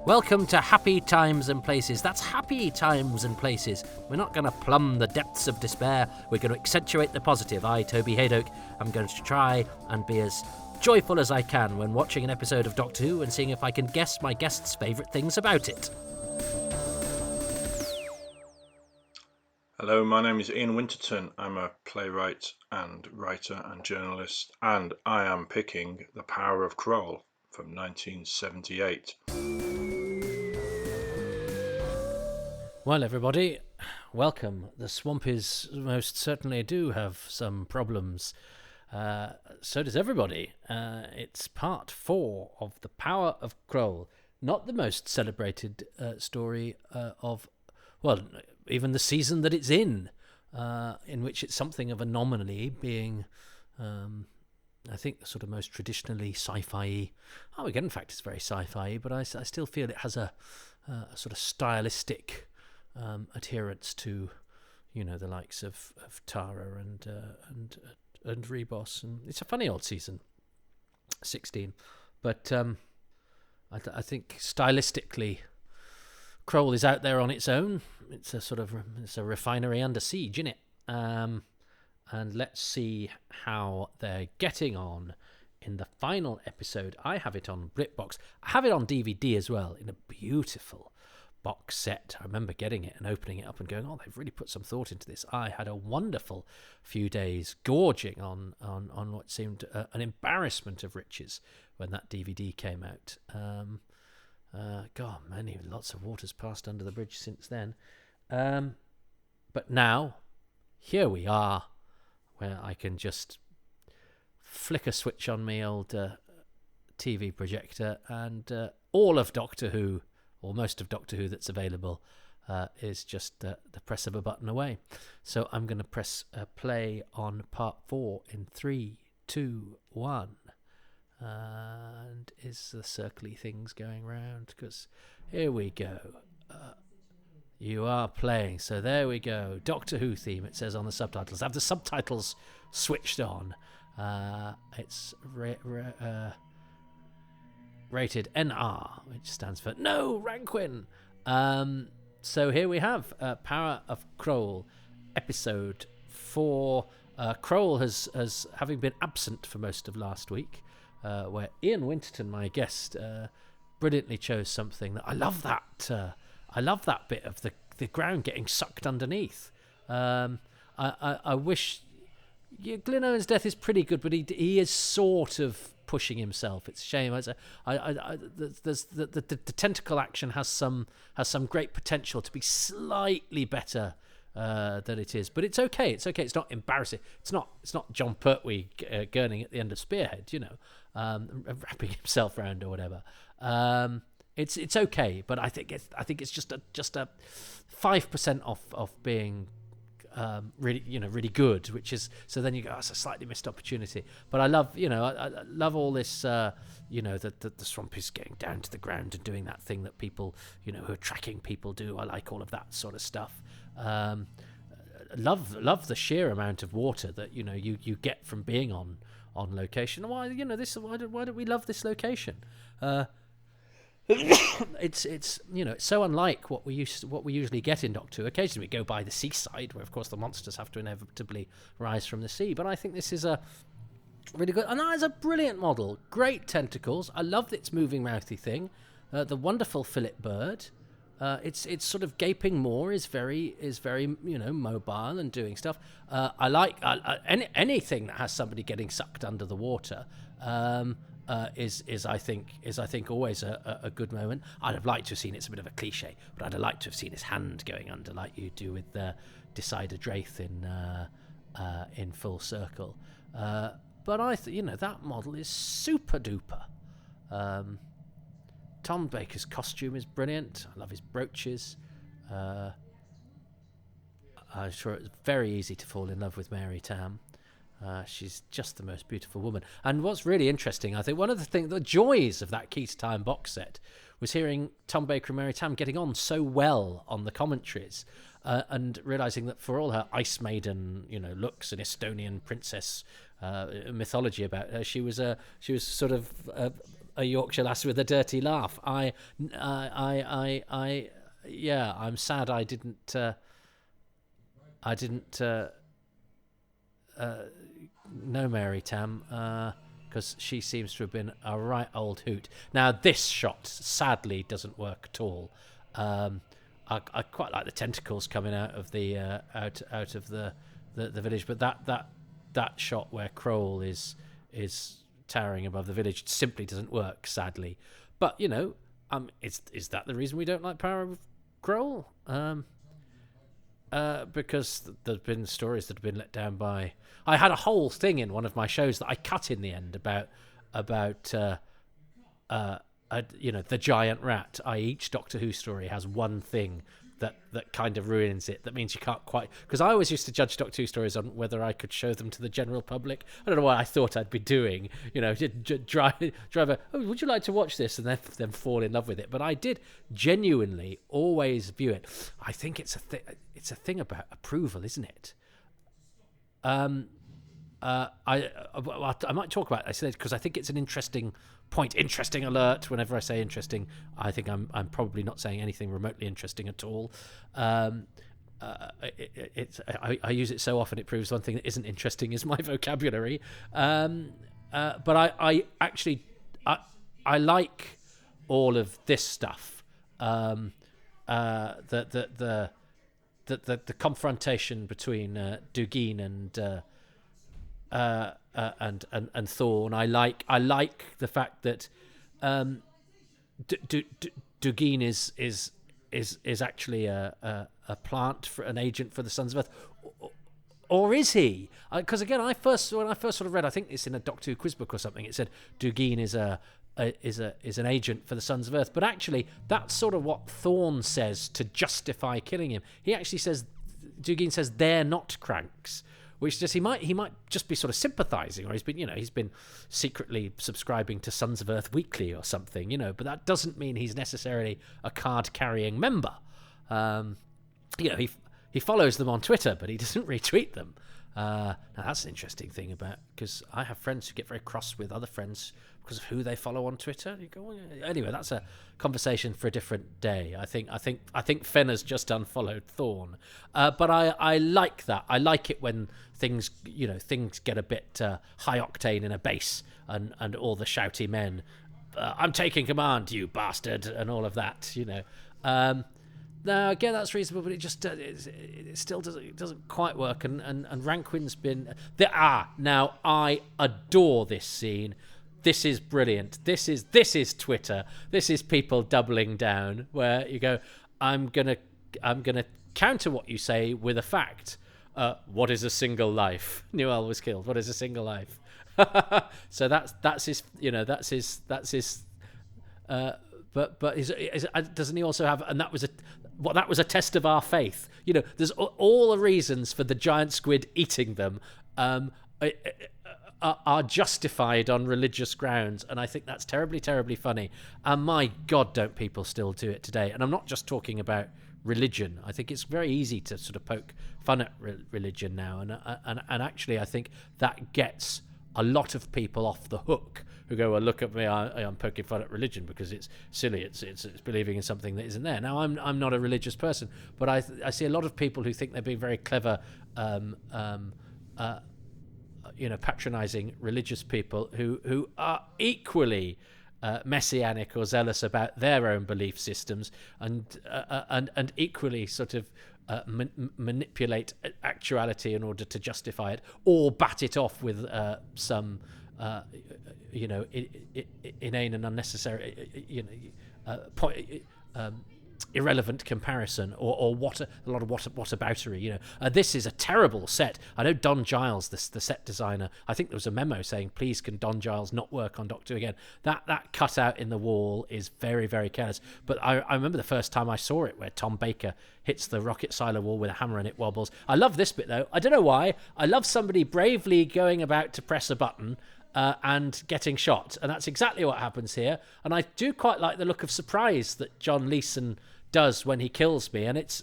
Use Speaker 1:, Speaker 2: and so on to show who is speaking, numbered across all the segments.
Speaker 1: Welcome to Happy Times and Places. That's happy times and places. We're not going to plumb the depths of despair. We're going to accentuate the positive. I, Toby Hadoke, am going to try and be as joyful as I can when watching an episode of Doctor Who and seeing if I can guess my guest's favourite things about it.
Speaker 2: Hello, my name is Ian Winterton. I'm a playwright and writer and journalist, and I am picking The Power of Kroll from 1978.
Speaker 1: Well, everybody, welcome. The Swampies most certainly do have some problems. So does everybody. It's part 4 of The Power of Kroll. Not the most celebrated story of, well, even the season that it's in which it's something of an anomaly, being, I think, the sort of most traditionally sci-fi-y. Oh, again, in fact, it's very sci-fi-y, but I still feel it has a sort of stylistic adherence to, you know, the likes of Tara and Rebos, and it's a funny old season, 16. But I think stylistically, Kroll is out there on its own. It's a refinery under siege, isn't it? And let's see how they're getting on in the final episode. I have it on BritBox. I have it on DVD as well, in a beautiful box set. I remember getting it and opening it up and going, oh, they've really put some thought into this. I had a wonderful few days gorging on what seemed an embarrassment of riches when that DVD came out. Lots of water's passed under the bridge since then. But now, here we are, where I can just flick a switch on my old TV projector, and all of Doctor Who, or most of Doctor Who that's available, is just the press of a button away. So I'm going to press play on part 4 in 3, 2, 1. And is the circly things going round? Because here we go. You are playing. So there we go. Doctor Who theme, it says on the subtitles. I have the subtitles switched on. It's rated NR, which stands for No Ranquin. So here we have Power of Kroll, episode 4. Kroll has having been absent for most of last week, where Ian Winterton, my guest, brilliantly chose something that I love. I love that bit of the ground getting sucked underneath. I wish Glyn Owen's death is pretty good, but he is sort of pushing himself. It's a shame. The tentacle action has some great potential to be slightly better than it is, but it's okay. It's okay. It's not embarrassing. It's not John Pertwee gurning at the end of Spearhead, you know, wrapping himself around or whatever. It's okay, but I think it's just a 5% off being really good, which is, so then you go, oh, it's a slightly missed opportunity. But I love all this, the swamp is getting down to the ground and doing that thing that people, who are tracking people do. I like all of that sort of stuff. Love the sheer amount of water that you get from being on location. Why don't we love this location? It's so unlike what we usually get in Doctor Who. Occasionally we go by the seaside, where of course the monsters have to inevitably rise from the sea. But I think this is a really good, and that is a brilliant model. Great tentacles. I love its moving mouthy thing. The wonderful fillet bird. Its sort of gaping maw is very mobile and doing stuff. I like anything that has somebody getting sucked under the water. Is I think always a good moment. I'd have liked to have seen, it's a bit of a cliche, but I'd have liked to have seen his hand going under, like you do with the Decider Draith in Full Circle. But that model is super duper. Tom Baker's costume is brilliant. I love his brooches. I'm sure it's very easy to fall in love with Mary Tam. She's just the most beautiful woman. And what's really interesting, I think, one of the joys of that Key to Time box set was hearing Tom Baker and Mary Tam getting on so well on the commentaries, and realising that for all her Ice Maiden, looks and Estonian princess mythology about her, she was sort of a Yorkshire lass with a dirty laugh. Yeah, I'm sad I didn't know Mary Tam, because she seems to have been a right old hoot. Now this shot sadly doesn't work at all. I quite like the tentacles coming out of the out of the village, but that shot where Kroll is towering above the village simply doesn't work, sadly. But is that the reason we don't like Power of Kroll? Because there's been stories that have been let down by. I had a whole thing in one of my shows that I cut in the end about the giant rat. Each Doctor Who story has one thing that kind of ruins it. That means you can't quite. Because I always used to judge Doctor Who stories on whether I could show them to the general public. I don't know what I thought I'd be doing. Drive a. Oh, would you like to watch this? And then fall in love with it. But I did genuinely always view it. I think it's a thing about approval, isn't it? I might talk about it. I said because I think it's an interesting point. Interesting alert. Whenever I say interesting, I think I'm probably not saying anything remotely interesting at all. I use it so often it proves one thing that isn't interesting is my vocabulary. But I actually like all of this stuff. The confrontation between Dugeen and Thorne. I like the fact that Dugeen is actually a plant for an agent for the Sons of Earth, or is he? Because again, when I first sort of read, I think it's in a Doctor Who quiz book or something. It said Dugeen is an agent for the Sons of Earth, but actually that's sort of what Thorne says to justify killing him. He actually says, Dugeen says they're not cranks, which just he might just be sort of sympathising, or he's been secretly subscribing to Sons of Earth Weekly or something, but that doesn't mean he's necessarily a card carrying member. He follows them on Twitter, but he doesn't retweet them. Now that's an interesting thing because I have friends who get very cross with other friends because of who they follow on Twitter. You go, anyway, that's a conversation for a different day. I think Fenner's just unfollowed Thorne, but I like that. I like it when things get a bit high octane in a base, and all the shouty men, I'm taking command, you bastard, and all of that. Now again, that's reasonable, but it just it still doesn't quite work. And Ranquin's been there. Now I adore this scene. This is brilliant. This is Twitter. This is people doubling down. Where you go, I'm gonna counter what you say with a fact. What is a single life? Newell was killed. What is a single life? So that's his. That's his. But doesn't he also have? And that was a test of our faith. There's all the reasons for the giant squid eating them. Are justified on religious grounds, and I think that's terribly, terribly funny. And my God, don't people still do it today? And I'm not just talking about religion. I think it's very easy to sort of poke fun at religion now, and actually, I think that gets a lot of people off the hook who go, well, look at me, I'm poking fun at religion because it's silly, it's believing in something that isn't there. Now, I'm not a religious person, but I see a lot of people who think they're being very clever. Patronizing religious people who are equally messianic or zealous about their own belief systems, and equally sort of manipulate actuality in order to justify it, or bat it off with some inane and unnecessary irrelevant comparison, or a lot of whataboutery. This is a terrible set. I know Don Giles, the set designer, I think there was a memo saying, please can Don Giles not work on Doctor Who again. That cutout in the wall is very, very careless. But I remember the first time I saw it, where Tom Baker hits the rocket silo wall with a hammer and it wobbles. I love this bit though. I don't know why. I love somebody bravely going about to press a button and getting shot, and that's exactly what happens here. And I do quite like the look of surprise that John Leeson does when he kills me, and it's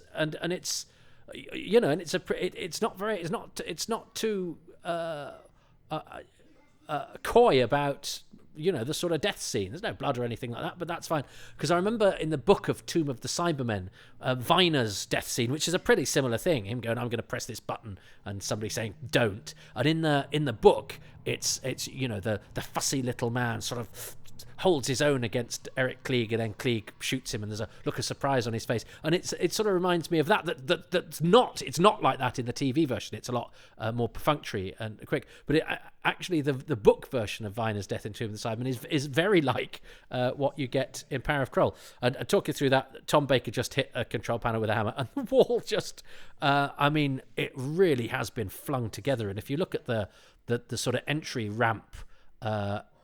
Speaker 1: not too coy about the sort of death scene. There's no blood or anything like that, but that's fine. Because I remember in the book of Tomb of the Cybermen, Viner's death scene, which is a pretty similar thing. Him going, "I'm going to press this button," and somebody saying, "Don't." And in the book, it's the fussy little man sort of holds his own against Eric Klieg, and then Klieg shoots him, and there's a look of surprise on his face, and it sort of reminds me of that's not like that in the TV version. It's a lot more perfunctory and quick, but actually the book version of Viner's death in Tomb of the Cybermen is very like what you get in Power of Kroll. And talk you through that, Tom Baker just hit a control panel with a hammer, and the wall just it really has been flung together. And if you look at the sort of entry ramp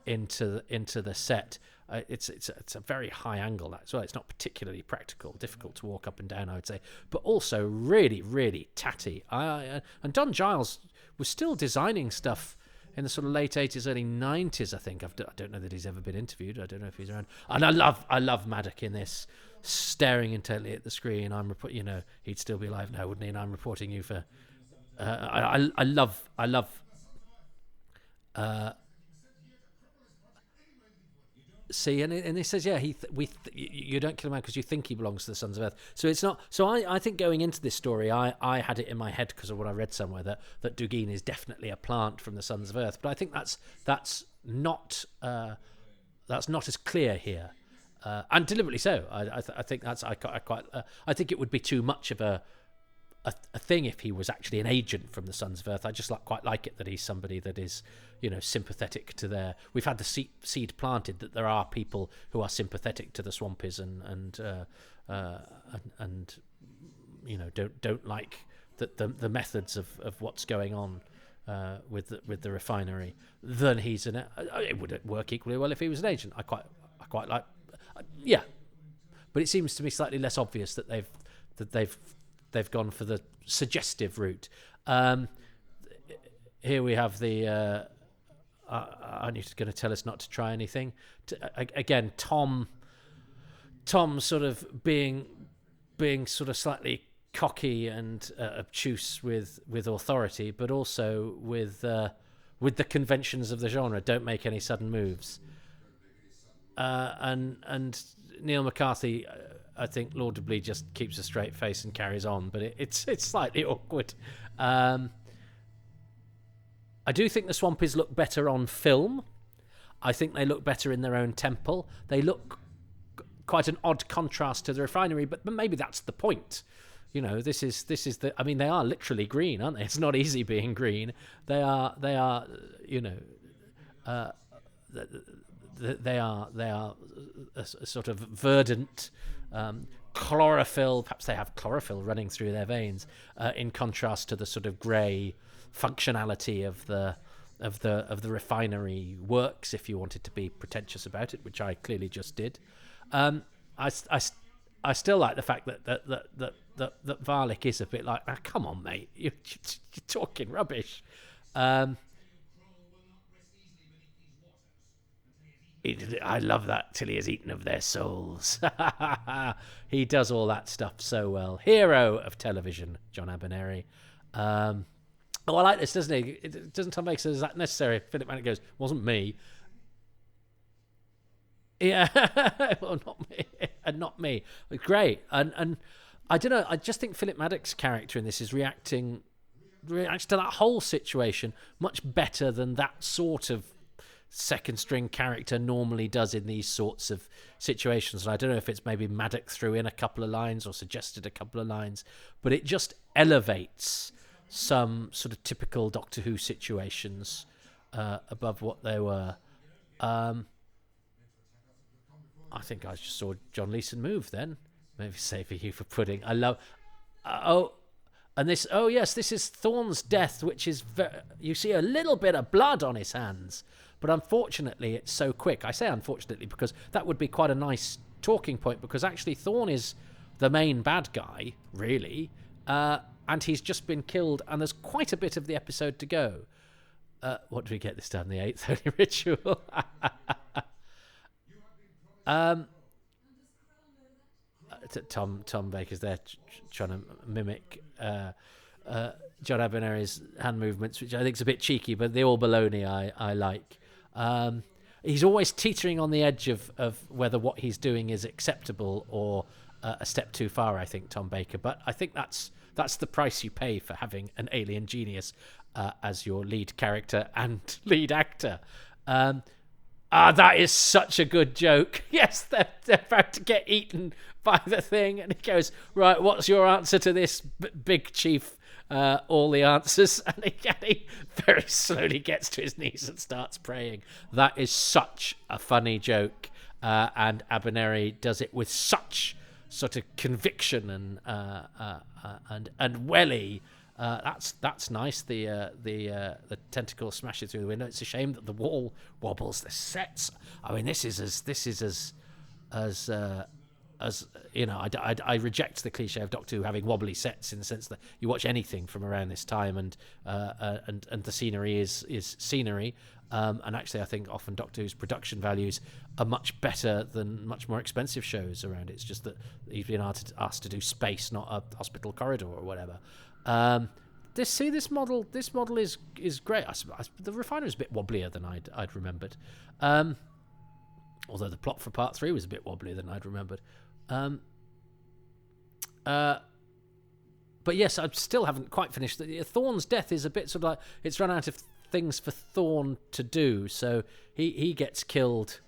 Speaker 1: into the set, it's a very high angle. That's well, it's not particularly practical, difficult to walk up and down, I would say, but also really, really tatty. And Don Giles was still designing stuff in the sort of late 80s, early 90s, I think. I don't know that he's ever been interviewed. I don't know if he's around. And I love Hadoke in this, staring intently at the screen. He'd still be alive now, wouldn't he? And I'm reporting you for. I love. See, and he says, you don't kill a man because you think he belongs to the Sons of Earth. So it's not. So I think going into this story, I had it in my head because of what I read somewhere that Dugin is definitely a plant from the Sons of Earth. But I think that's not as clear here, and deliberately so. I think that's I think it would be too much of a thing if he was actually an agent from the Sons of Earth. I just quite like it that he's somebody that is, sympathetic to their. We've had the seed planted that there are people who are sympathetic to the Swampies and don't like the methods of what's going on with the refinery. Then he's it would work equally well if he was an agent. I quite like, but it seems to me slightly less obvious that they've gone for the suggestive route. Here we have the. Anita's going to tell us not to try anything. Again, Tom sort of being sort of slightly cocky and obtuse with authority, but also with the conventions of the genre. Don't make any sudden moves. And Neil McCarthy, I think, laudably just keeps a straight face and carries on, but it's slightly awkward. I do think the Swampies look better on film. I think they look better in their own temple. They look quite an odd contrast to the refinery, but maybe that's the point. This is the. I mean, they are literally green, aren't they? It's not easy being green. They are. They are a sort of verdant chlorophyll. Perhaps they have chlorophyll running through their veins, in contrast to the sort of grey functionality of the refinery works. If you wanted to be pretentious about it, which I clearly just did, I still like the fact that Varlick is a bit like, come on, mate, you're talking rubbish. I love that till he has eaten of their souls. He does all that stuff so well. Hero of television, John Abernethy. I like this, doesn't he? It doesn't Tom Baker say, is that necessary? Philip Maddox goes, wasn't me. Yeah, well, not me. Great. And I don't know, I just think Philip Maddox's character in this is reacting to that whole situation much better than that sort of second string character normally does in these sorts of situations. And I don't know if it's maybe Maddox threw in a couple of lines or suggested a couple of lines, but it just elevates some sort of typical Doctor Who situations above what they were. I think I just saw John Leeson move then. Maybe saving you for pudding. I love... this is Thorne's death, which is... you see a little bit of blood on his hands, but unfortunately it's so quick. I say unfortunately because that would be quite a nice talking point, because actually Thorne is the main bad guy, really, and he's just been killed, and there's quite a bit of the episode to go. What do we get this time? The 8:30 ritual. Tom Baker's there trying to mimic John Abernethy's hand movements, which I think is a bit cheeky, but they're all baloney. I like. he's always teetering on the edge of whether what he's doing is acceptable or a step too far, I think, Tom Baker. But I think that's the price you pay for having an alien genius as your lead character and lead actor. That is such a good joke. Yes, they're about to get eaten by the thing, and he goes, right, what's your answer to this, big chief? All the answers, and he very slowly gets to his knees and starts praying. That is such a funny joke, and Abernethy does it with such sort of conviction and welly. That's nice. The tentacle smashes through the window. It's a shame that the wall wobbles. The sets. I mean, this is as you know, I reject the cliche of Doctor Who having wobbly sets in the sense that you watch anything from around this time and the scenery is scenery. And actually, I think often Doctor Who's production values are much better than much more expensive shows around it. It's just that he's been asked to do space, not a hospital corridor or whatever. This model is great. The refiner is a bit wobblier than I'd remembered. Although the plot for part 3 was a bit wobblier than I'd remembered. But yes, I still haven't quite finished. Thorne's death is a bit sort of like it's run out of things for Thorne to do, so he gets killed.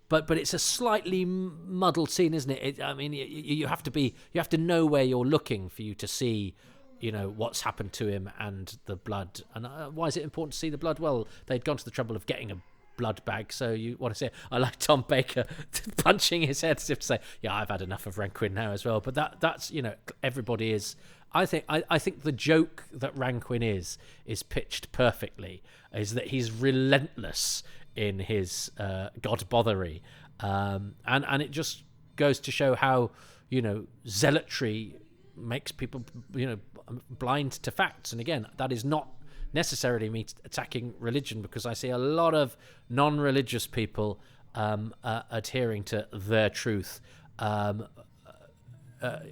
Speaker 1: But it's a slightly muddled scene, isn't it? I mean, you have to know where you're looking for you to see, you know, what's happened to him and the blood. And why is it important to see the blood? Well, they'd gone to the trouble of getting a blood bag, so you want to say, I like Tom Baker punching his head as if to say, yeah, I've had enough of Ranquin now as well. But that's you know, everybody is. I think the joke that Ranquin is pitched perfectly. Is that he's relentless in his god-bothery, and it just goes to show how, you know, zealotry makes people, you know, blind to facts. And again, that is not necessarily me attacking religion, because I see a lot of non-religious people adhering to their truth,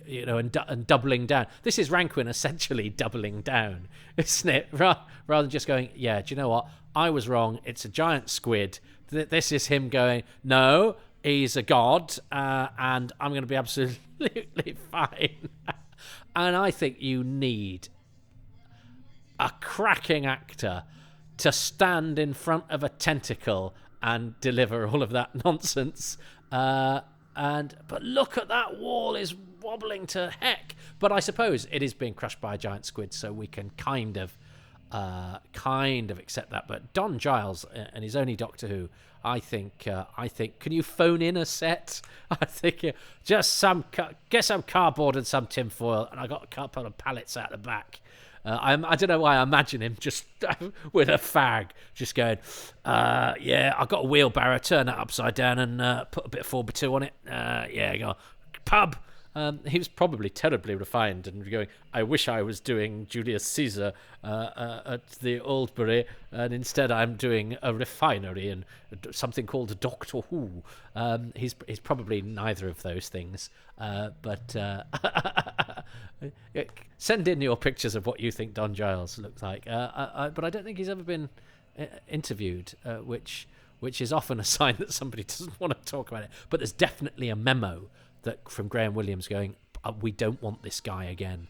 Speaker 1: you know, and doubling down. This is Ranquin essentially doubling down, isn't it? Rather than just going, yeah, do you know what? I was wrong. It's a giant squid. This is him going, no, he's a god, and I'm going to be absolutely fine. And I think you need a cracking actor to stand in front of a tentacle and deliver all of that nonsense. But look at that wall is wobbling to heck. But I suppose it is being crushed by a giant squid, so we can kind of accept that. But Don Giles and his only Doctor Who, I think, can you phone in a set? I think just get some cardboard and some tinfoil, and I got a couple of pallets out the back. I don't know why I imagine him just with a fag, just going, yeah, I've got a wheelbarrow, turn that upside down and put a bit of 4x2 on it. Yeah, go pub. He was probably terribly refined and going, I wish I was doing Julius Caesar at the Oldbury, and instead I'm doing a refinery and something called Doctor Who. He's probably neither of those things. But send in your pictures of what you think Don Giles looks like. But I don't think he's ever been interviewed, which is often a sign that somebody doesn't want to talk about it. But there's definitely a memo from Graham Williams going, we don't want this guy again.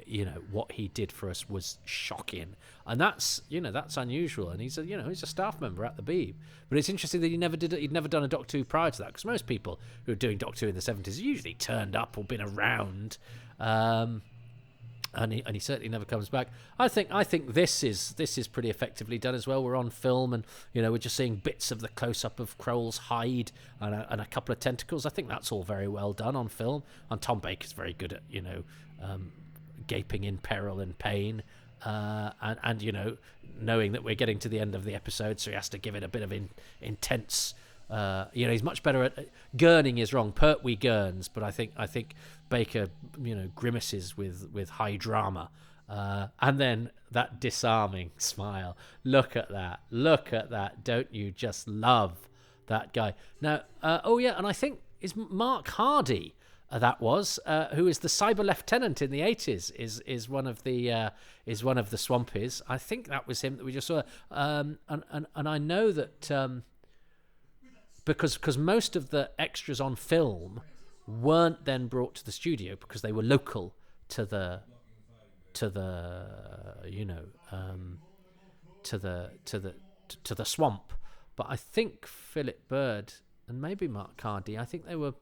Speaker 1: You know, what he did for us was shocking, and that's unusual. And he's a staff member at the Beeb. But it's interesting that he'd never done a Doctor Who prior to that, because most people who are doing Doctor Who in the 70s usually turned up or been around. And he certainly never comes back. I think this is pretty effectively done as well. We're on film, and you know, we're just seeing bits of the close up of Kroll's hide and a couple of tentacles. I think that's all very well done on film. And Tom Baker's very good at, you know, gaping in peril and pain, and you know, knowing that we're getting to the end of the episode, so he has to give it a bit of intense. You know, he's much better at gurning is wrong. Pertwee gurns, but I think Baker, you know, grimaces with high drama, and then that disarming smile. Look at that! Don't you just love that guy? Now, and I think is Mark Hardy. That was who is the cyber lieutenant in the 80s. Is one of the Swampies. I think that was him that we just saw. And I know that. because most of the extras on film weren't then brought to the studio because they were local to the to the swamp. But I think Philip Bird and maybe Mark Hardy, I think they were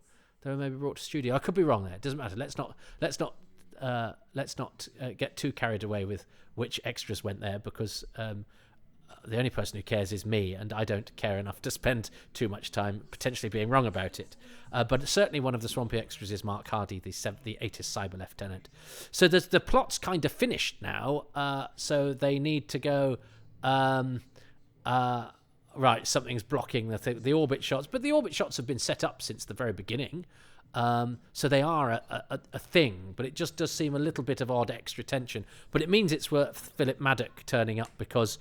Speaker 1: maybe brought to studio. I could be wrong there. It doesn't matter. Let's not get too carried away with which extras went there, because the only person who cares is me, and I don't care enough to spend too much time potentially being wrong about it. But certainly one of the swampy extras is Mark Hardy, the 80s cyber lieutenant. So the plot's kind of finished now. So they need to go. Right, something's blocking the orbit shots, but the orbit shots have been set up since the very beginning. So they are a thing, but it just does seem a little bit of odd extra tension. But it means it's worth Philip Hadoke turning up, because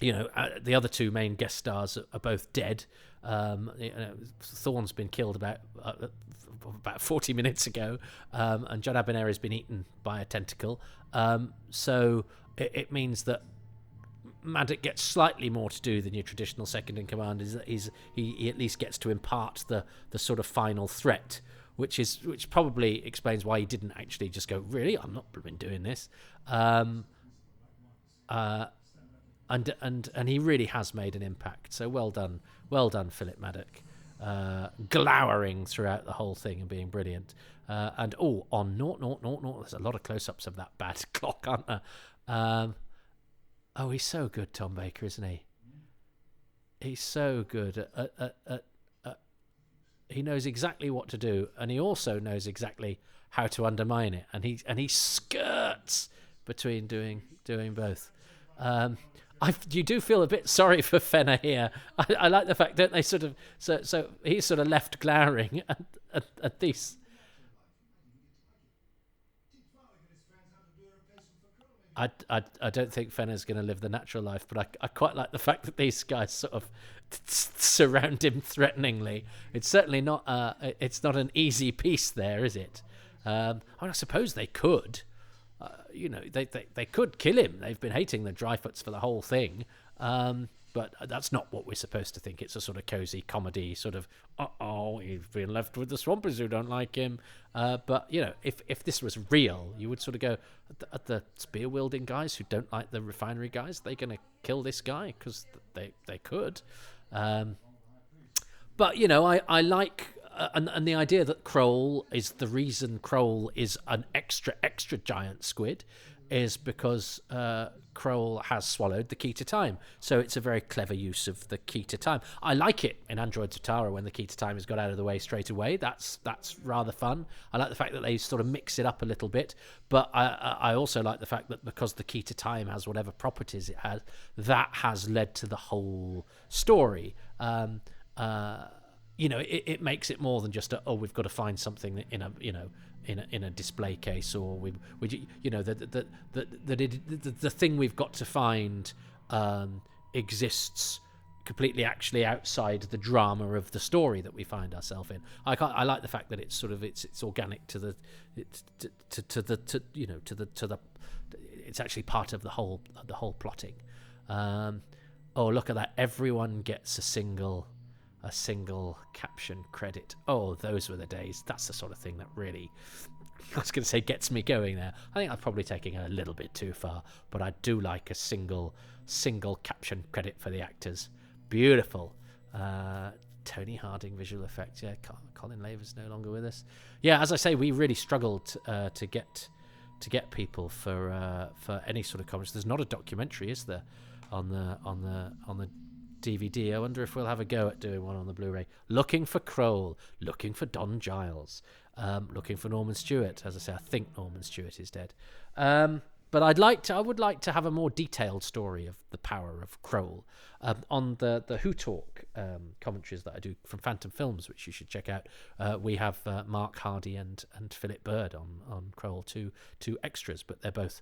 Speaker 1: the other two main guest stars are both dead. Thorne's been killed about 40 minutes ago, and John Abineri has been eaten by a tentacle. So it means that Hadoke gets slightly more to do than your traditional second in command. He at least gets to impart the sort of final threat, which probably explains why he didn't actually just go, really, I'm not been doing this. And he really has made an impact. So well done, Philip Hadoke, glowering throughout the whole thing and being brilliant. On 0:00, there's a lot of close-ups of that bad clock, aren't there? He's so good, Tom Baker, isn't he? He's so good. He knows exactly what to do, and he also knows exactly how to undermine it. And he skirts between doing both. You do feel a bit sorry for Fenner here. I like the fact, don't they? Sort of. So he's sort of left glowering at these. I don't think Fenner's going to live the natural life, but I quite like the fact that these guys sort of surround him threateningly. It's certainly not it's not an easy piece there, is it? I suppose they could. They could kill him. They've been hating the Dryfoots for the whole thing. But that's not what we're supposed to think. It's a sort of cozy comedy, sort of, he's been left with the swampers who don't like him. But, if this was real, you would sort of go, at the spear-wielding guys who don't like the refinery guys, they're going to kill this guy? Because they could. But, I like... and the idea that Kroll is the reason Kroll is an extra giant squid is because Kroll has swallowed the key to time. So it's a very clever use of the key to time. I like it in Androids of Tara when the key to time has got out of the way straight away. That's rather fun. I like the fact that they sort of mix it up a little bit. But I also like the fact that because the key to time has whatever properties it has, that has led to the whole story. It makes it more than just we've got to find something in a display case, or the thing we've got to find exists completely actually outside the drama of the story that we find ourselves in. I like the fact that it's sort of it's organic to the it's actually part of the whole plotting. Look at that! Everyone gets a single caption credit. Those were the days. That's the sort of thing that really, I was going to say, gets me going there. I think I'm probably taking it a little bit too far, but I do like a single caption credit for the actors. Beautiful. Tony Harding visual effects. Yeah, Colin Laver's no longer with us. Yeah, as I say, we really struggled to get people for any sort of comments. There's not a documentary, is there, on the DVD. I wonder if we'll have a go at doing one on the Blu-ray. Looking for Kroll, looking for Don Giles, looking for Norman Stewart. As I say, I think Norman Stewart is dead. But I would like to have a more detailed story of the power of Kroll on the Who Talk commentaries that I do from Phantom Films, which you should check out. We have Mark Hardy and Philip Bird on Kroll, two extras, but they're both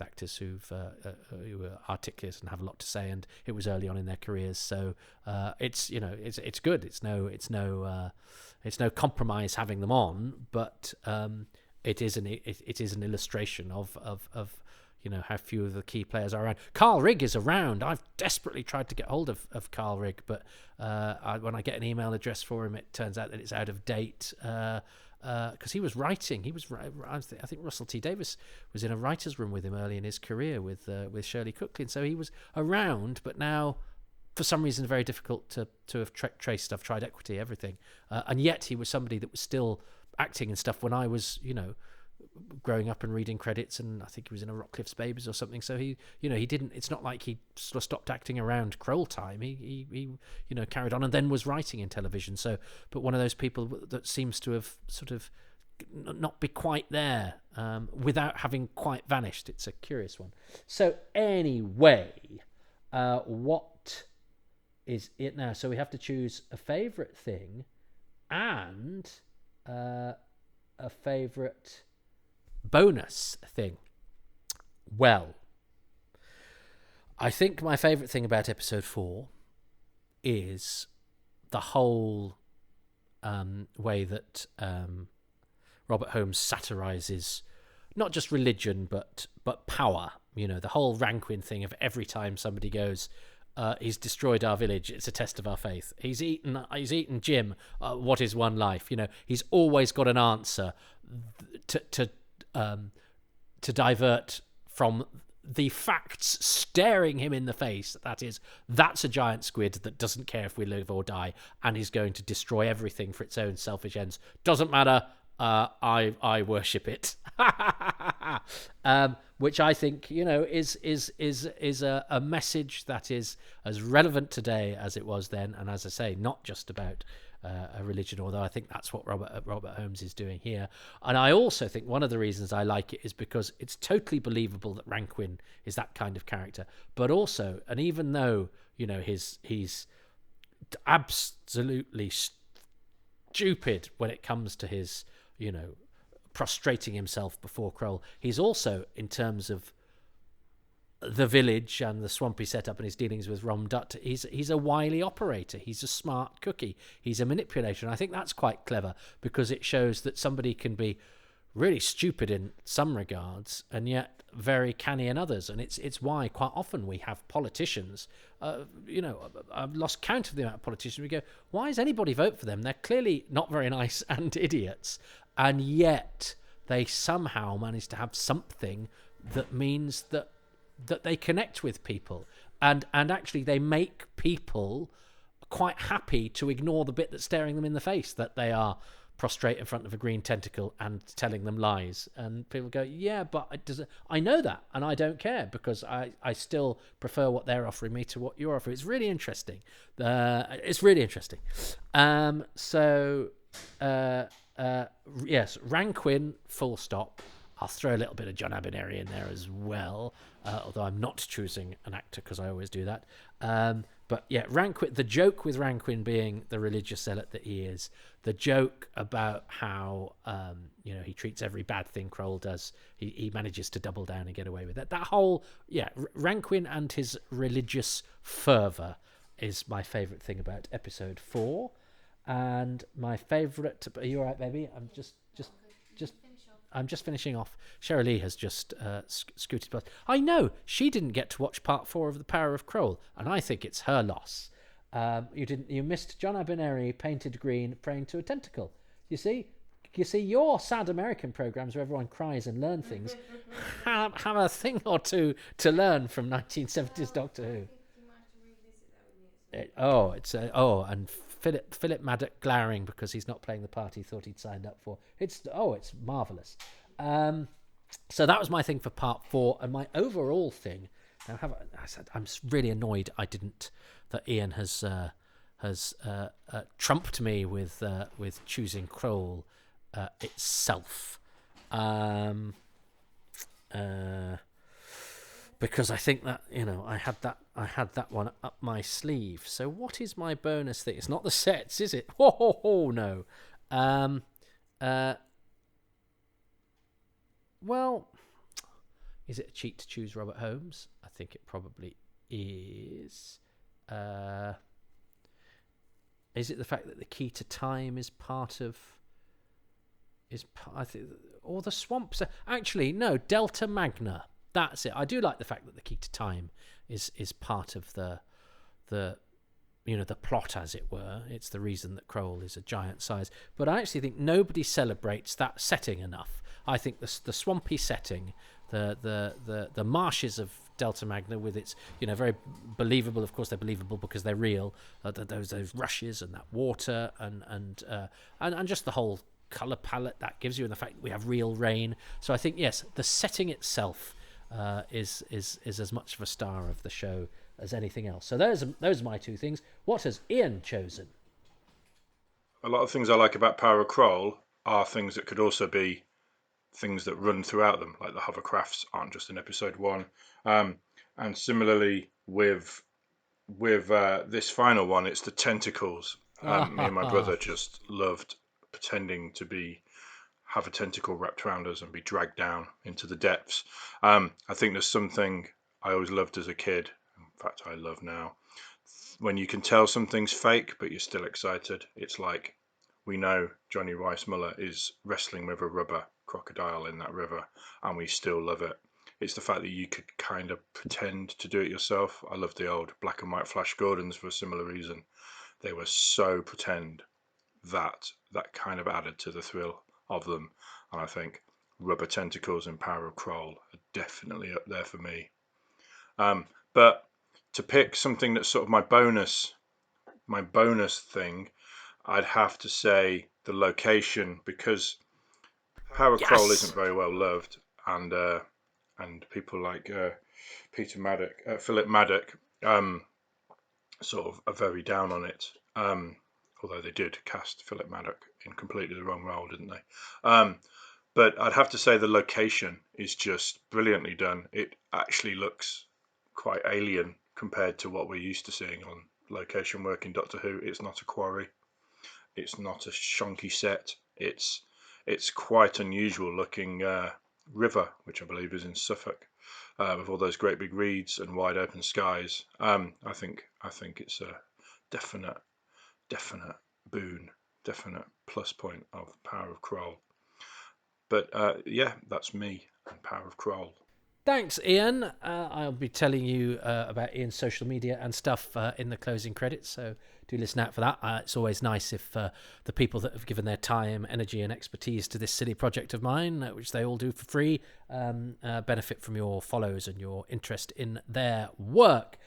Speaker 1: actors who are articulate and have a lot to say, and it was early on in their careers, so it's good. It's no compromise having them on, but it is an illustration of how few of the key players are around. Carl Rigg is around. I've desperately tried to get hold of Carl Rigg, but when I get an email address for him, it turns out that it's out of date. Because he was writing. I think Russell T Davies was in a writer's room with him early in his career with Shirley Cookley, and so he was around, but now for some reason very difficult to have traced. I've tried Equity, everything, and yet he was somebody that was still acting and stuff when I was growing up and reading credits, and I think he was in a Rockcliffe's Babies or something. So he didn't. It's not like he sort of stopped acting around Kroll time. He carried on and then was writing in television. So, but one of those people that seems to have sort of not be quite there without having quite vanished. It's a curious one. So anyway, what is it now? So we have to choose a favourite thing and a favourite bonus thing. Well, I think my favourite thing about episode 4 is the whole way that Robert Holmes satirises not just religion but power. The whole Ranquin thing of every time somebody goes, he's destroyed our village, it's a test of our faith. He's eaten Jim. What is one life? He's always got an answer to divert from the facts staring him in the face. That's a giant squid that doesn't care if we live or die, and he's going to destroy everything for its own selfish ends. Doesn't matter. I worship it. Which I think is a message that is as relevant today as it was then, and as I say, not just about a religion, although I think that's what Robert Holmes is doing here. And I also think one of the reasons I like it is because it's totally believable that Ranquin is that kind of character, but also, and even though he's absolutely stupid when it comes to his prostrating himself before Kroll, he's also, in terms of the village and the swampy setup and his dealings with Rom Dutt, he's a wily operator. He's a smart cookie. He's a manipulator. And I think that's quite clever because it shows that somebody can be really stupid in some regards and yet very canny in others. And it's why quite often we have politicians, I've lost count of the amount of politicians we go, why does anybody vote for them? They're clearly not very nice and idiots. And yet they somehow manage to have something that means that they connect with people, and actually they make people quite happy to ignore the bit that's staring them in the face, that they are prostrate in front of a green tentacle and telling them lies. And people go, yeah, but I know that and I don't care because I still prefer what they're offering me to what you're offering. It's really interesting. Yes, Ranquin, full stop. I'll throw a little bit of John Abineri in there as well, although I'm not choosing an actor because I always do that. But yeah, Ranquin, the joke with Ranquin being the religious zealot that he is, the joke about how he treats every bad thing Kroll does, he manages to double down and get away with it. That whole, Ranquin and his religious fervour is my favourite thing about episode 4. And my favourite, are you all right, baby? I'm just finishing off. Cheryl Lee has just scooted past. I know she didn't get to watch part 4 of The Power of Kroll, and I think it's her loss. You missed John Abineri painted green praying to a tentacle. You see your sad American programs where everyone cries and learn things have a thing or two to learn from 1970s Doctor Who. And Philip Maddock glowering because he's not playing the part he thought he'd signed up for. It's marvellous. So that was my thing for part 4, and my overall thing. Now, I'm really annoyed that Ian has trumped me with choosing Kroll itself. Because I think that I had that one up my sleeve. So what is my bonus thing? It's not the sets, is it? No. Well, is it a cheat to choose Robert Holmes? I think it probably is. Is it the fact that the key to time is part of? I think, or the swamps? Actually, no. Delta Magna. That's it. I do like the fact that the key to time is part of the the plot, as it were. It's the reason that Kroll is a giant size. But I actually think nobody celebrates that setting enough. I think the swampy setting, the marshes of Delta Magna with its, very believable. Of course, they're believable because they're real. Those rushes and that water and just the whole color palette that gives you, and the fact that we have real rain. So I think, yes, the setting itself is as much of a star of the show as anything else. So those are my two things. What has Ian chosen?
Speaker 2: A lot of things I like about Power of Kroll are things that could also be things that run throughout them, like the hovercrafts aren't just in episode 1. And similarly with this final one, it's the tentacles. Me and my brother just loved pretending to have a tentacle wrapped around us and be dragged down into the depths. I think there's something I always loved as a kid, in fact I love now, when you can tell something's fake but you're still excited. It's like, we know Johnny Weissmuller is wrestling with a rubber crocodile in that river and we still love it. It's the fact that you could kind of pretend to do it yourself. I love the old black and white Flash Gordons for a similar reason. They were so pretend that kind of added to the thrill of them. And I think rubber tentacles in Power of Kroll are definitely up there for me. But to pick something that's sort of my bonus thing, I'd have to say the location, because Power of Kroll isn't very well loved, and people like Philip Maddock, sort of are very down on it. Although they did cast Philip Maddock in completely the wrong role, didn't they? But I'd have to say the location is just brilliantly done. It actually looks quite alien compared to what we're used to seeing on location work in Doctor Who. It's not a quarry. It's not a shonky set. It's quite unusual looking river, which I believe is in Suffolk, with all those great big reeds and wide open skies. I think it's a definite boon, definite plus point of Power of Kroll. But yeah, that's me and Power of Kroll.
Speaker 1: Thanks, Ian. I'll be telling you about Ian's social media and stuff in the closing credits, so do listen out for that. It's always nice if the people that have given their time, energy and expertise to this silly project of mine, which they all do for free, benefit from your follows and your interest in their work.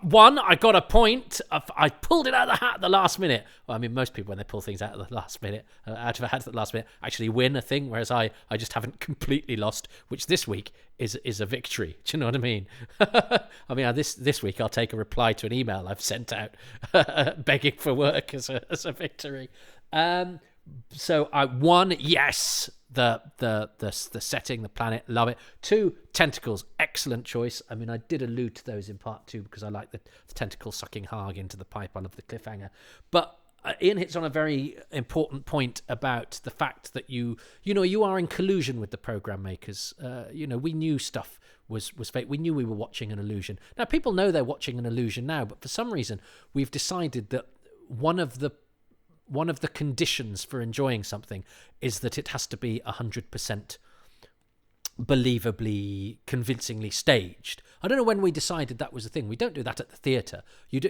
Speaker 1: One, I got a point. I pulled it out of the hat at the last minute. Well, I mean, most people, when they pull things out of the last minute, out of a hat at the last minute, actually win a thing, whereas I just haven't completely lost, which this week is a victory. Do you know what I mean? I mean, this week I'll take a reply to an email I've sent out begging for work as a victory. So one, yes, the setting, the planet, love it. 2, tentacles, excellent choice. I mean, I did allude to those in part 2 because I like the tentacle sucking Harg into the pipe. I love the cliffhanger. But Ian hits on a very important point about the fact that you are in collusion with the program makers. We knew stuff was fake. We knew we were watching an illusion. Now, people know they're watching an illusion now, but for some reason, we've decided that one of the conditions for enjoying something is that it has to be 100% believably, convincingly staged. I don't know when we decided that was a thing. We don't do that at the theatre. You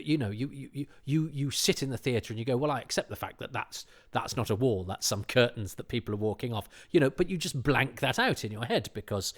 Speaker 1: sit in the theatre and you go, well, I accept the fact that that's not a wall, that's some curtains that people are walking off. But you just blank that out in your head because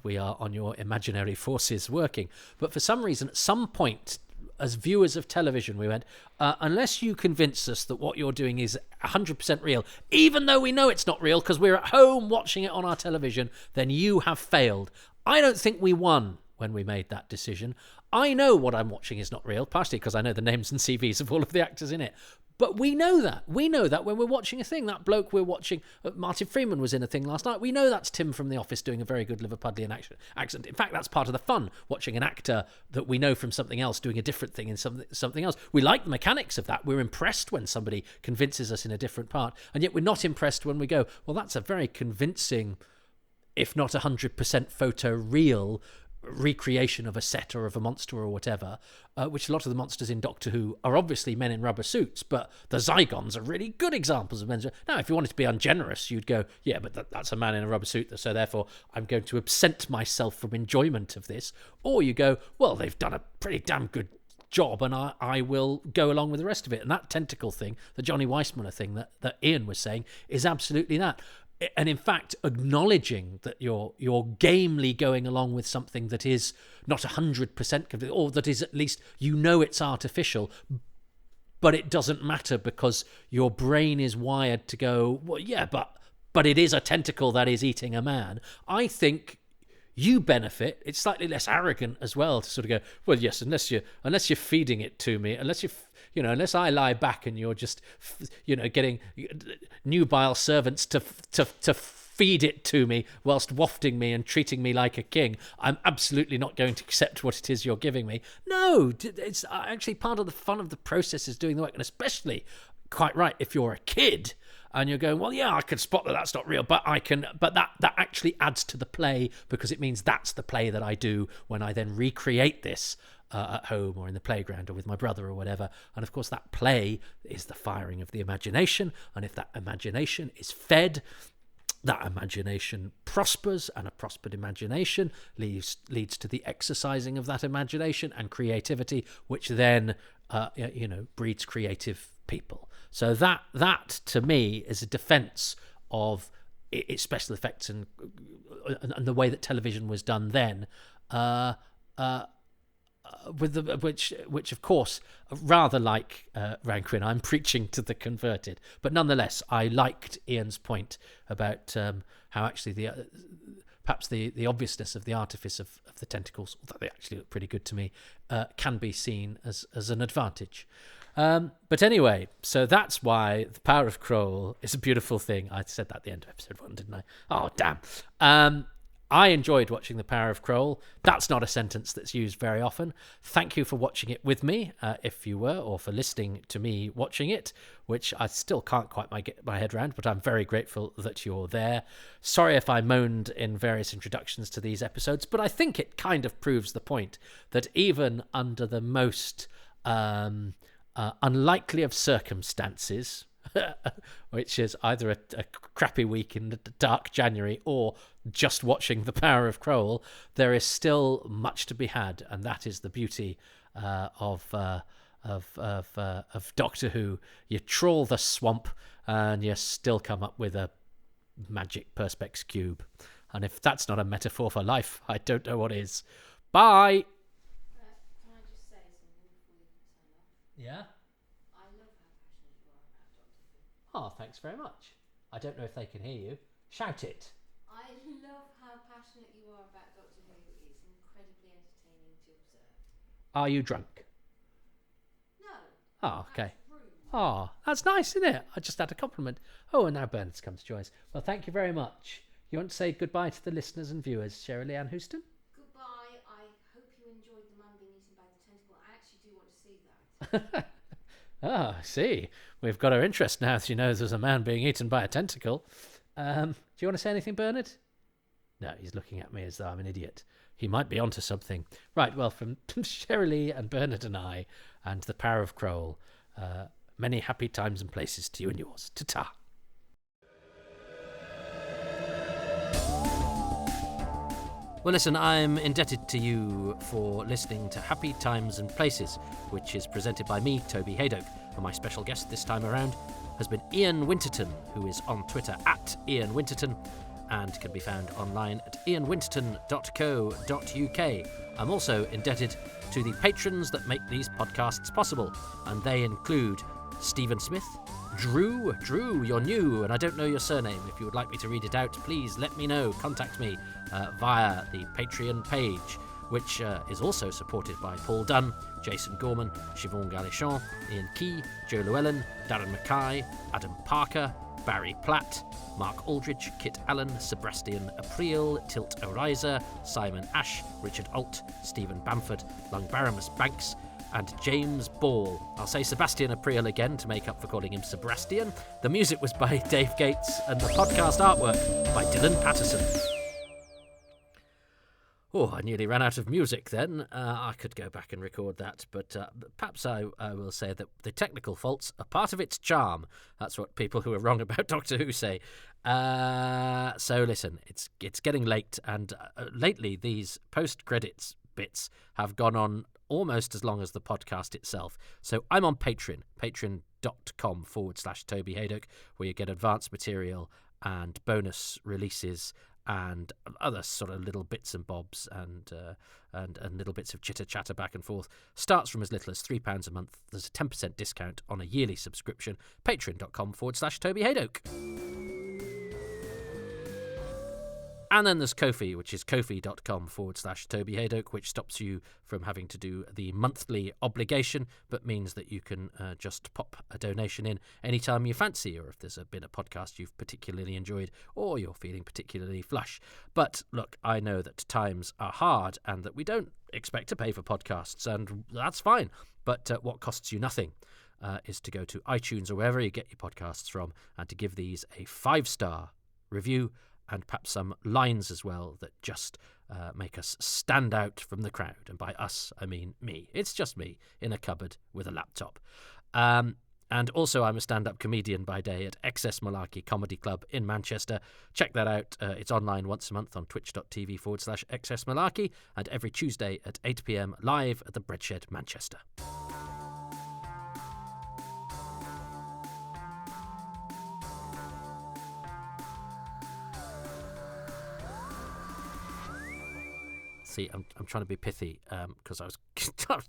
Speaker 1: we are on your imaginary forces working. But for some reason, at some point, as viewers of television, we went, unless you convince us that what you're doing is 100% real, even though we know it's not real because we're at home watching it on our television, then you have failed. I don't think we won when we made that decision. I know what I'm watching is not real, partially because I know the names and CVs of all of the actors in it. But we know that. We know that when we're watching a thing. That bloke we're watching, Martin Freeman, was in a thing last night. We know that's Tim from The Office doing a very good Liverpudlian accent. In fact, that's part of the fun, watching an actor that we know from something else doing a different thing in something else. We like the mechanics of that. We're impressed when somebody convinces us in a different part. And yet we're not impressed when we go, well, that's a very convincing, if not 100% photo real recreation of a set or of a monster or whatever, which a lot of the monsters in Doctor Who are obviously men in rubber suits, but the Zygons are really good examples of men. Now, if you wanted to be ungenerous, you'd go, yeah, but that's a man in a rubber suit, so therefore I'm going to absent myself from enjoyment of this. Or you go, well, they've done a pretty damn good job, and I will go along with the rest of it. And that tentacle thing, the Johnny Weissmuller thing that Ian was saying, is absolutely that. And in fact, acknowledging that you're gamely going along with something that is not 100% complete, or that is at least, it's artificial, but it doesn't matter because your brain is wired to go, well, yeah, but it is a tentacle that is eating a man. I think you benefit. It's slightly less arrogant as well to sort of go, well, yes, unless you're feeding it to me, unless I lie back and you're just, getting nubile servants to feed it to me whilst wafting me and treating me like a king, I'm absolutely not going to accept what it is you're giving me. No, it's actually part of the fun of the process is doing the work, and especially, quite right, if you're a kid and you're going, well, yeah, I can spot that that's not real, but that actually adds to the play, because it means that's the play that I do when I then recreate this at home or in the playground or with my brother or whatever. And of course, that play is the firing of the imagination. And if that imagination is fed, that imagination prospers, and a prospered imagination leads to the exercising of that imagination and creativity, which then, breeds creative people. So that to me is a defence of its special effects and the way that television was done then, which of course, rather like Rankin, I'm preaching to the converted. But nonetheless, I liked Ian's point about how actually perhaps the obviousness of the artifice of the tentacles, although they actually look pretty good to me, can be seen as an advantage. But anyway, so that's why the Power of Kroll is a beautiful thing. I said that at the end of episode 1, didn't I? Oh, damn. I enjoyed watching The Power of Kroll. That's not a sentence that's used very often. Thank you for watching it with me, if you were, or for listening to me watching it, which I still can't quite get my head around, but I'm very grateful that you're there. Sorry if I moaned in various introductions to these episodes, but I think it kind of proves the point that even under the most unlikely of circumstances, which is either a crappy week in the dark January or just watching The Power of Kroll, there is still much to be had, and that is the beauty of Doctor Who. You trawl the swamp and you still come up with a magic perspex cube, and if that's not a metaphor for life, I don't know what is. Bye.
Speaker 3: Can I just say something before you turn off?
Speaker 1: Yeah.
Speaker 3: I love how passionate you are about Doctor Who.
Speaker 1: Oh, thanks very much. I don't know if they can hear you. Shout it.
Speaker 3: I love how passionate you are about Doctor Who. It's incredibly entertaining to observe.
Speaker 1: Are you drunk?
Speaker 3: No.
Speaker 1: Oh, okay.
Speaker 3: That's rude.
Speaker 1: Oh, that's nice, isn't it? I just had a compliment. Oh, and now Bernard's come to join us. Well, thank you very much. You want to say goodbye to the listeners and viewers, Shirley Ann Houston?
Speaker 3: Goodbye. I hope you enjoyed the man being eaten by the tentacle. I actually do want to see that.
Speaker 1: Ah, I see. We've got our interest now that you know there's a man being eaten by a tentacle. Do you want to say anything, Bernard? No, he's looking at me as though I'm an idiot. He might be onto something. Right, well, from Shirley and Bernard and I and The Power of Kroll, many happy times and places to you and yours. Ta-ta. Well, listen, I'm indebted to you for listening to Happy Times and Places, which is presented by me, Toby Hadoke, and my special guest this time around has been Ian Winterton, who is on Twitter at Ian Winterton and can be found online at ianwinterton.co.uk. I'm also indebted to the patrons that make these podcasts possible, and they include Stephen Smith, Drew, you're new and I don't know your surname. If you would like me to read it out, please let me know. Contact me via the Patreon page, which is also supported by Paul Dunn, Jason Gorman, Siobhan Galichon, Ian Key, Joe Llewellyn, Darren Mackay, Adam Parker, Barry Platt, Mark Aldridge, Kit Allen, Sebastian April, Tilt Oriza, Simon Ash, Richard Alt, Stephen Bamford, Lungbaramus Banks, and James Ball. I'll say Sebastian April again to make up for calling him Sebastian. The music was by Dave Gates and the podcast artwork by Dylan Patterson. Oh, I nearly ran out of music then. I could go back and record that, but perhaps I will say that the technical faults are part of its charm. That's what people who are wrong about Doctor Who say. So listen, it's getting late, and lately these post-credits bits have gone on almost as long as the podcast itself. So I'm on Patreon, patreon.com/Toby Hadoke, where you get advanced material and bonus releases and other sort of little bits and bobs and little bits of chitter chatter back and forth. Starts from as little as £3 a month. There's a 10% discount on a yearly subscription. Patreon.com/Toby Hadoke. And then there's Ko-fi, which is ko-fi.com/Toby Hadoke, which stops you from having to do the monthly obligation, but means that you can just pop a donation in anytime you fancy, or if there's been a podcast you've particularly enjoyed, or you're feeling particularly flush. But look, I know that times are hard and that we don't expect to pay for podcasts, and that's fine. But what costs you nothing is to go to iTunes or wherever you get your podcasts from and to give these a 5-star review, and perhaps some lines as well that just make us stand out from the crowd. And by us, I mean me. It's just me in a cupboard with a laptop. And also, I'm a stand-up comedian by day at Excess Malarkey Comedy Club in Manchester. Check that out. It's online once a month on twitch.tv/Excess Malarkey, and every Tuesday at 8 p.m. live at the Breadshed, Manchester. See, I'm trying to be pithy because I was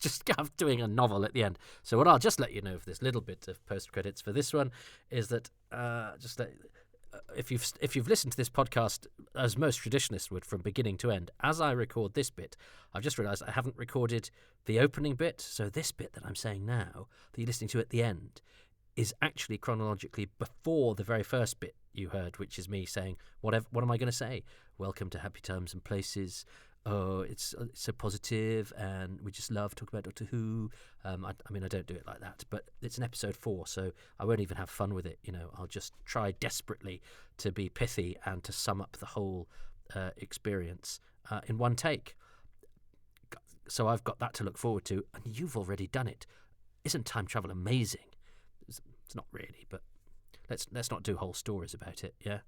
Speaker 1: just doing a novel at the end. So what I'll just let you know for this little bit of post credits for this one is that if you've listened to this podcast as most traditionalists would from beginning to end, as I record this bit, I've just realised I haven't recorded the opening bit. So this bit that I'm saying now that you're listening to at the end is actually chronologically before the very first bit you heard, which is me saying what am I going to say? Welcome to Happy Times and Places. Oh, it's so positive, and we just love talking about Doctor Who. I mean, I don't do it like that, but it's an episode 4, so I won't even have fun with it. I'll just try desperately to be pithy and to sum up the whole experience in one take. So I've got that to look forward to, and you've already done it. Isn't time travel amazing? It's not really, but let's not do whole stories about it, yeah.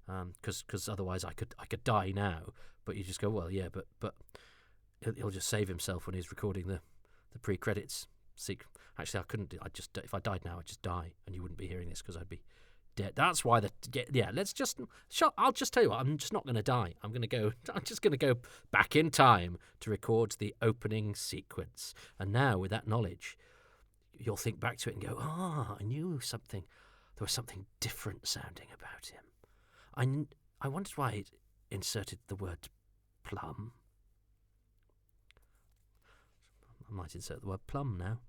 Speaker 1: Because otherwise I could die now. But you just go, well, yeah, but he'll just save himself when he's recording the pre-credits. Actually, I couldn't. If I died now, I'd just die, and you wouldn't be hearing this because I'd be dead. That's why let's just. I'll just tell you what. I'm just not going to die. I'm just going to go back in time to record the opening sequence. And now, with that knowledge, you'll think back to it and go, I knew something. There was something different sounding about him. I wondered why it inserted the word plum. I might insert the word plum now.